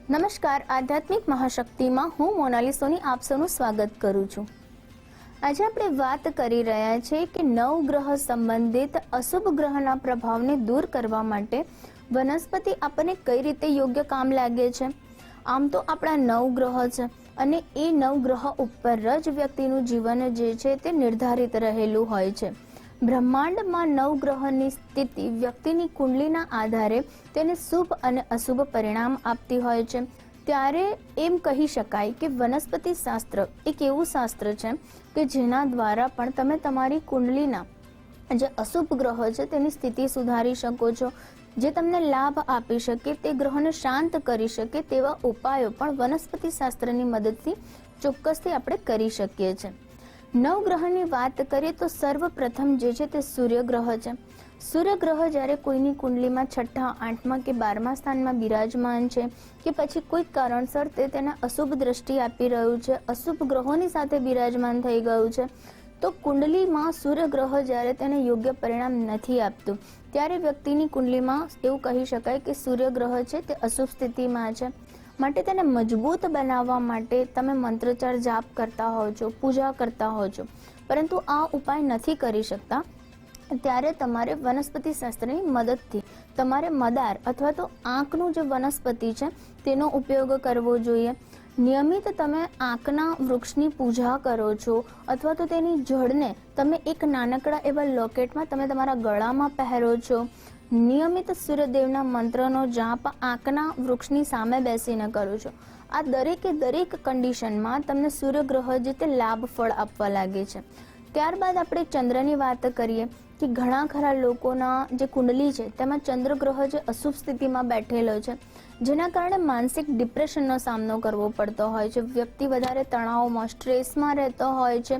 નમસ્કાર, આધ્યાત્મિક મહાશક્તિમાં હું મોનાલી સોની આપ સૌનું સ્વાગત કરું છું. આજે આપણે વાત કરી રહ્યા છીએ કે નવગ્રહ સંબંધિત અશુભ ગ્રહના પ્રભાવને દૂર કરવા માટે વનસ્પતિ આપણને કઈ રીતે યોગ્ય કામ લાગે છે. આમ તો આપણા 9 ગ્રહ છે અને એ 9 ગ્રહ ઉપર જ વ્યક્તિનું જીવન જે છે તે નિર્ધારિત રહેલું હોય છે. બ્રહ્માંડમાં 9 ગ્રહોની સ્થિતિ વ્યક્તિની કુંડલીના આધારે તેને શુભ અને અશુભ પરિણામ આપતી હોય છે. ત્યારે એમ કહી શકાય કે વનસ્પતિ શાસ્ત્ર એક એવું શાસ્ત્ર છે કે જેના દ્વારા પણ તમે તમારી કુંડલીના જે અશુભ ગ્રહો છે તેની સ્થિતિ સુધારી શકો છો. જે તમને લાભ આપી શકે, તે ગ્રહોને શાંત કરી શકે તેવા ઉપાયો પણ વનસ્પતિ શાસ્ત્રની મદદથી ચોક્કસથી આપણે કરી શકીએ છીએ. 9 ગ્રહની વાત કરીએ તો સર્વપ્રથમ જે છે તે સૂર્યગ્રહ છે. સૂર્યગ્રહ જ્યારે કોઈની કુંડલીમાં 6ઠા, 8મા કે 12મા સ્થાનમાં બિરાજમાન છે કે પછી કોઈ કારણસર તે તેને અશુભ દ્રષ્ટિ આપી રહ્યું છે, અશુભ ગ્રહોની સાથે બિરાજમાન થઈ ગયું છે, તો કુંડલીમાં સૂર્યગ્રહ જ્યારે તેને યોગ્ય પરિણામ નથી આપતું ત્યારે વ્યક્તિની કુંડલીમાં એવું કહી શકાય કે સૂર્યગ્રહ છે તે અશુભ સ્થિતિમાં છે. માટે તેને મજબૂત બનાવવા માટે તમે મંત્રોચ્ચાર જાપ કરતા હોવ છો, પૂજા કરતા હોવ છો, પરંતુ આ ઉપાય નથી કરી શકતા, ત્યારે તમારે વનસ્પતિ શાસ્ત્રની મદદથી તમારે મદાર અથવા તો આંકનું જે વનસ્પતિ છે તેનો ઉપયોગ કરવો જોઈએ. નિયમિત તમે આંકના વૃક્ષની પૂજા કરો છો અથવા તો તેની જળને તમે એક નાનકડા એવા લોકેટમાં તમે તમારા ગળામાં પહેરો છો. નિયમિત સૂર્યદેવના મંત્રનો જાપ આંકના વૃક્ષની સામે બેસીને કરો છો. આ દરેક કન્ડિશનમાં તમને સૂર્યગ્રહ જે તે લાભ ફળ આપવા લાગે છે. ત્યારબાદ આપણે ચંદ્રની વાત કરીએ કે ઘણા ખરા લોકોના જે કુંડલી છે તેમાં ચંદ્રગ્રહ જે અશુભ સ્થિતિમાં બેઠેલો છે, જેના કારણે માનસિક ડિપ્રેશનનો સામનો કરવો પડતો હોય છે. વ્યક્તિ વધારે તણાવમાં, સ્ટ્રેસમાં રહેતો હોય છે.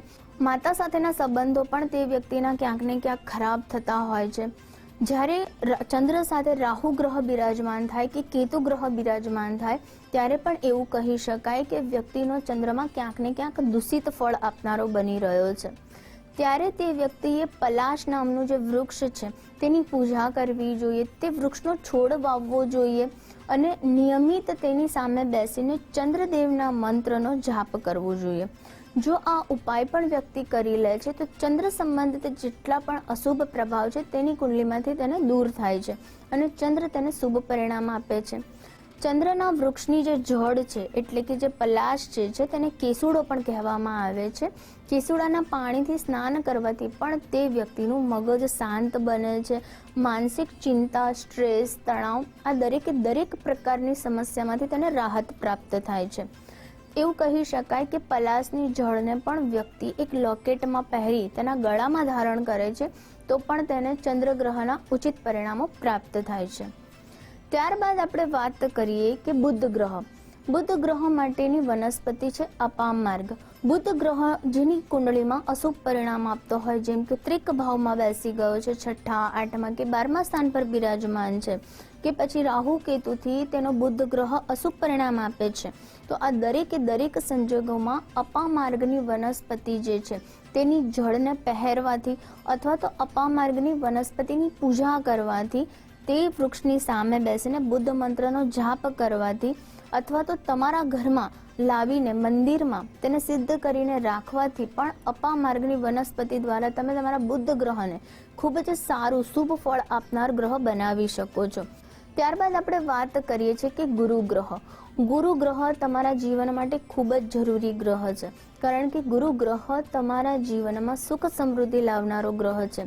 માતા સાથેના સંબંધો પણ તે વ્યક્તિના ક્યાંક ને ક્યાંક ખરાબ થતા હોય છે. જ્યારે ચંદ્ર સાથે રાહુ ગ્રહ બિરાજમાન થાય કે કેતુ ગ્રહ બિરાજમાન થાય ત્યારે પણ એવું કહી શકાય કે વ્યક્તિનો ચંદ્રમાં ક્યાંક ને ક્યાંક દૂષિત ફળ આપનારો બની રહ્યો છે. ત્યારે તે વ્યક્તિએ પલાશ નામનું જે વૃક્ષ છે તેની પૂજા કરવી જોઈએ, તે વૃક્ષનો છોડ વાવવો જોઈએ અને નિયમિત તેની સામે બેસીને ચંદ્રદેવના મંત્રનો જાપ કરવો જોઈએ. જો આ ઉપાય પણ વ્યક્તિ કરી લે છે તો ચંદ્ર સંબંધિત જેટલા પણ અશુભ પ્રભાવ છે તેની કુંડલીમાંથી તેને દૂર થાય છે અને ચંદ્ર તેને શુભ પરિણામ આપે છે. ચંદ્રના વૃક્ષની જે જડ છે એટલે કે જે પલાશ છે તેને કેસુડો પણ કહેવામાં આવે છે. કેસુડાના પાણીથી સ્નાન કરવાથી પણ તે વ્યક્તિનું મગજ શાંત બને છે. માનસિક ચિંતા, સ્ટ્રેસ, તણાવ આ દરેક પ્રકારની સમસ્યામાંથી તેને રાહત પ્રાપ્ત થાય છે. એવું કહી શકાય કે પલાશની જળને પણ વ્યક્તિ એક લોકેટમાં પહેરી તેના ગળામાં ધારણ કરે છે તો પણ તેને ચંદ્રગ્રહના ઉચિત પરિણામો પ્રાપ્ત થાય છે. ત્યારબાદ આપણે વાત કરીએ કે બુધ ગ્રહ. બુધ ગ્રહ માટેની વનસ્પતિ છે અપામાર્ગ. બુધ ગ્રહ જેની કુંડળીમાં અશુભ પરિણામ આપતો હોય, જેમ કે ત્રિક ભાવમાં બેસી ગયો છે, 6ઠા, 8મા કે 12મા સ્થાન પર બિરાજમાન છે કે પછી રાહુ કેતુથી તેનો બુધ ગ્રહ અશુભ પરિણામ આપે છે, તો આ દરેક સંજોગોમાં અપામાર્ગની વનસ્પતિ જે છે તેની જળને પહેરવાથી અથવા તો અપામાર્ગની વનસ્પતિની પૂજા કરવાથી, તે વૃક્ષની સામે બેસીને બુદ્ધ મંત્રનો જાપ કરવાથી અથવા તો તમારા ઘરમાં લાવીને મંદિરમાં તેને સિદ્ધ કરીને રાખવાથી પણ અપામાર્ગની વનસ્પતિ દ્વારા તમે તમારા બુદ્ધ ગ્રહને ખૂબ જ સારું શુભ ફળ આપનાર ગ્રહ બનાવી શકો છો. ત્યારબાદ આપણે વાત કરીએ છીએ કે ગુરુ ગ્રહ. ગુરુ ગ્રહ તમારા જીવન માટે ખૂબ જ જરૂરી ગ્રહ છે, કારણ કે ગુરુ ગ્રહ તમારા જીવનમાં સુખ સમૃદ્ધિ લાવનારો ગ્રહ છે.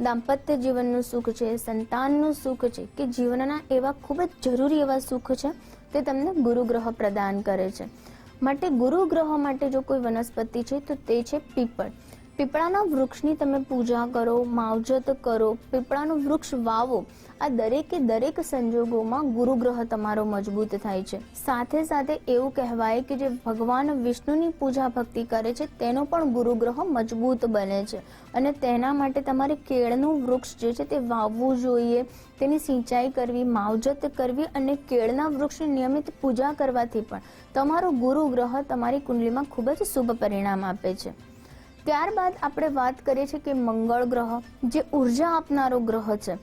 દાંપત્ય જીવનનું સુખ છે, સંતાનનું સુખ છે કે જીવનના એવા ખૂબ જ જરૂરી એવા સુખ છે તે તમને ગુરુ ગ્રહ પ્રદાન કરે છે. માટે ગુરુ ગ્રહ માટે જો કોઈ વનસ્પતિ છે તો તે છે પીપળ. પીપળાના વૃક્ષની તમે પૂજા કરો, માવજત કરો, પીપળાનું વૃક્ષ વાવો. આ દરેક સંજોગોમાં ગુરુ ગ્રહ તમારો મજબૂત થાય છે. સાથે એવું કહેવાય કે જે ભગવાન વિષ્ણુની પૂજા ભક્તિ કરે છે તેનો પણ ગુરુ ગ્રહ મજબૂત બને છે અને તેના માટે તમારે કેળનું વૃક્ષ જે છે તે વાવવું જોઈએ, તેની સિંચાઈ કરવી, માવજત કરવી અને કેળના વૃક્ષની નિયમિત પૂજા કરવાથી પણ તમારો ગુરુ ગ્રહ તમારી કુંડલીમાં ખૂબ જ શુભ પરિણામ આપે છે. ત્યારબાદ આપણે વાત કરીએ છીએ કે મંગળ ગ્રહ જે ઉર્જા આપનારો ગ્રહ છે.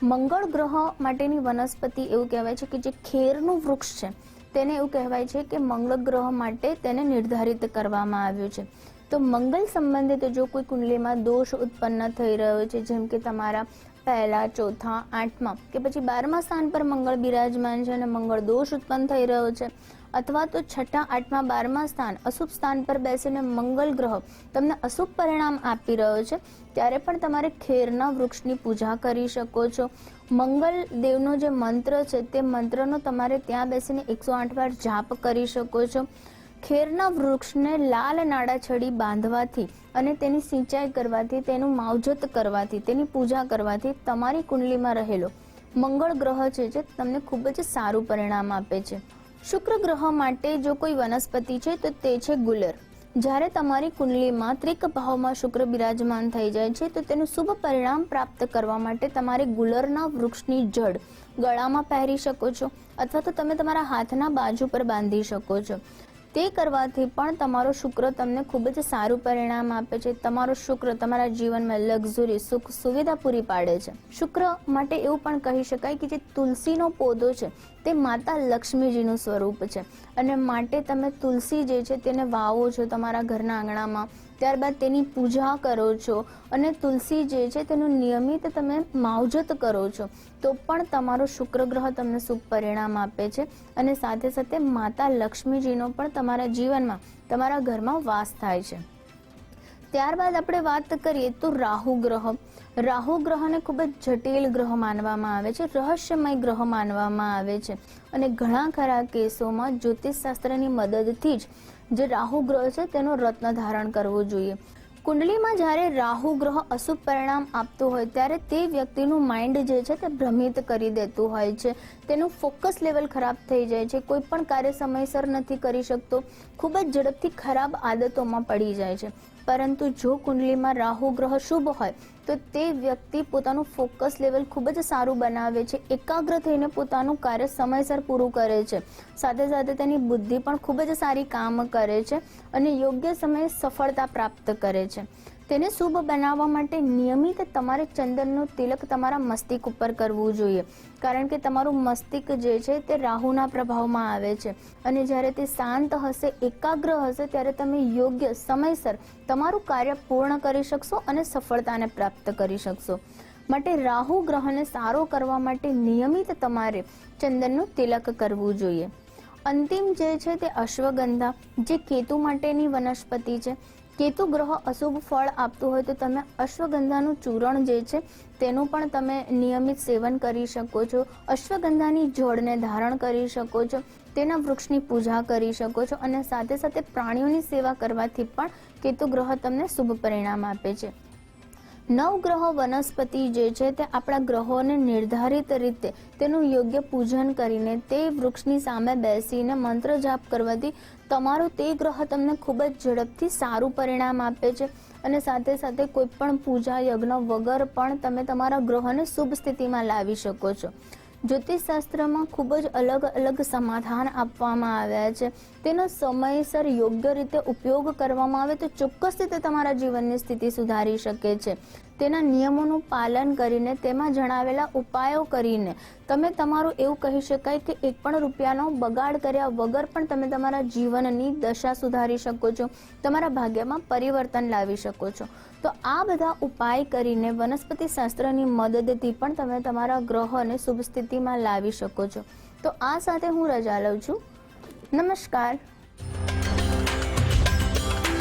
મંગળ ગ્રહ માટેની વનસ્પતિ એવું કહેવાય છે કે જે ખેરનું વૃક્ષ છે તેને એવું કહેવાય છે કે મંગળ ગ્રહ માટે તેને નિર્ધારિત કરવામાં આવ્યું છે. તો મંગલ સંબંધિત જો કોઈ કુંડલીમાં દોષ ઉત્પન્ન થઈ રહ્યો છે, જેમ કે તમારા પહેલા, ચોથા, આઠમા કે પછી 12મા સ્થાન પર મંગળ બિરાજમાન છે અને મંગળ દોષ ઉત્પન્ન થઈ રહ્યો છે, અથવા તો છઠ્ઠા, આઠમા, 12મા સ્થાન અશુભ સ્થાન પર બેસીને મંગલ ગ્રહ તમને અશુભ પરિણામ આપી રહ્યો છે, ત્યારે પણ તમારે ખેરના વૃક્ષની પૂજા કરી શકો છો. મંગલ દેવનો જે મંત્ર છે તે મંત્રનો તમારે ત્યાં બેસીને 108 વાર જાપ કરી શકો છો. ખેરના વૃક્ષને લાલ નાડાછડી બાંધવાથી અને તેની સિંચાઈ કરવાથી, તેનું માવજત કરવાથી, તેની પૂજા કરવાથી તમારી કુંડલીમાં રહેલો મંગળ ગ્રહ છે જે તમને ખૂબ જ સારું પરિણામ આપે છે. શુક્ર ગ્રહ માટે જો કોઈ વનસ્પતિ છે તો તે છે ગુલર. જ્યારે તમારી કુંડલીમાં ત્રિક ભાવમાં શુક્ર બિરાજમાન થઈ જાય છે તો તેનું શુભ પરિણામ પ્રાપ્ત કરવા માટે તમારે ગુલરના વૃક્ષની જડ ગળામાં પહેરી શકો છો, અથવા તો તમે તમારા હાથના બાજુ પર બાંધી શકો છો. તે કરવાથી પણ તમારો શુક્ર તમને ખૂબ જ સારું પરિણામ આપે છે. તમારો શુક્ર તમારા જીવનમાં લક્ઝરી, સુખ, સુવિધા પૂરી પાડે છે. શુક્ર માટે એવું પણ કહી શકાય કે જે તુલસીનો પૌધો છે તે માતા લક્ષ્મીજીનું સ્વરૂપ છે, અને માટે તમે તુલસી જે છે તેને વાવો છો તમારા ઘરના આંગણામાં, ત્યારબાદ તેની પૂજા કરો છો અને તુલસી જે છે તેનું નિયમિત તમે માવજત કરો છો, તો પણ તમારો શુક્ર ગ્રહ તમને શુભ પરિણામ આપે છે. અને સાથે સાથે માતા લક્ષ્મીજીનો પણ તમારા જીવનમાં, તમારા ઘરમાં વાસ થાય છે. ત્યારબાદ આપણે વાત કરીએ તો રાહુ ગ્રહ. રાહુ ગ્રહને ખૂબ જ જટિલ ગ્રહ માનવામાં આવે છે, રહસ્યમય ગ્રહ માનવામાં આવે છે, અને ઘણા ખરા કેસોમાં જ્યોતિષશાસ્ત્રની મદદથી જ જે રાહુ ગ્રહ છે તેનો રત્ન ધારણ કરવો જોઈએ. કુંડલીમાં જ્યારે રાહુ ગ્રહ અશુભ પરિણામ આપતું હોય ત્યારે તે વ્યક્તિનું માઇન્ડ જે છે તે ભ્રમિત કરી દેતું હોય છે, તેનું ફોકસ લેવલ ખરાબ થઈ જાય છે, કોઈ પણ કાર્ય સમયસર નથી કરી શકતો, ખૂબ જ ઝડપથી ખરાબ આદતોમાં પડી જાય છે. પરંતુ જો કુંડલીમાં રાહુ ગ્રહ શુભ હોય તો તે વ્યક્તિ પોતાનું ફોકસ લેવલ ખૂબ જ સારું બનાવે છે, એકાગ્ર થઈને પોતાનું કાર્ય સમયસર પૂરું કરે છે, સાથે સાથે તેની બુદ્ધિ પણ ખૂબ જ સારી કામ કરે છે અને યોગ્ય સમયે સફળતા પ્રાપ્ત કરે છે. તેને શુભ બનાવવા માટે નિયમિત તમારે ચંદનનું તિલક તમારા મસ્તિષ્ક ઉપર કરવું જોઈએ, કારણ કે તમારું મસ્તિષ્ક જે છે તે રાહુના પ્રભાવમાં આવે છે, અને જ્યારે તે શાંત હશે, એકાગ્ર હશે, ત્યારે તમે યોગ્ય સમયસર તમારું કાર્ય પૂર્ણ કરી શકશો અને સફળતાને પ્રાપ્ત કરી શકશો. માટે રાહુ ગ્રહને સારો કરવા માટે નિયમિત તમારે ચંદનનું તિલક કરવું જોઈએ. અંતિમ જે છે તે અશ્વગંધા, જે કેતુ માટેની વનસ્પતિ છે. કેતુ ગ્રહ અશુભ ફળ આપતું હોય તો તમે અશ્વગંધાનું ચૂર્ણ જે છે તેનું પણ તમે નિયમિત સેવન કરી શકો છો. અશ્વગંધાની જોડને ધારણ કરી શકો છો, તેના વૃક્ષની પૂજા કરી શકો છો, અને સાથે સાથે પ્રાણીઓની સેવા કરવાથી પણ કેતુ ગ્રહ તમને શુભ પરિણામ આપે છે. નવગ્રહ વનસ્પતિ જે છે તે આપણા ગ્રહોને નિર્ધારિત રીતે તેનું યોગ્ય પૂજન કરીને તે વૃક્ષની સામે બેસીને મંત્ર જાપ કરવાથી તમારો તે ગ્રહ તમને ખૂબ જ ઝડપથી સારું પરિણામ આપે છે, અને સાથે સાથે કોઈ પણ પૂજા યજ્ઞ વગર પણ તમે તમારા ગ્રહોને શુભ સ્થિતિમાં લાવી શકો છો. જ્યોતિષશાસ્ત્રમાં ખૂબ જ અલગ અલગ સમાધાન આપવામાં આવ્યા છે. તેનો સમયસર યોગ્ય રીતે ઉપયોગ કરવામાં આવે તો ચોક્કસ રીતે તમારા જીવનની સ્થિતિ સુધારી શકે છે. તેના નિયમોનું પાલન કરીને, તેમાં જણાવેલા ઉપાયો કરીને તમે તમારું એવું કહી શકાય કે એક પણ રૂપિયાનો બગાડ કર્યા વગર પણ તમે તમારા જીવનની દશા સુધારી શકો છો, તમારા ભાગ્યમાં પરિવર્તન લાવી શકો છો. તો આ બધા ઉપાય કરીને વનસ્પતિ શાસ્ત્રની મદદથી પણ તમે તમારા ગ્રહોને શુભ સ્થિતિમાં લાવી શકો છો. તો આ સાથે હું રજા લઉં છું. નમસ્કાર.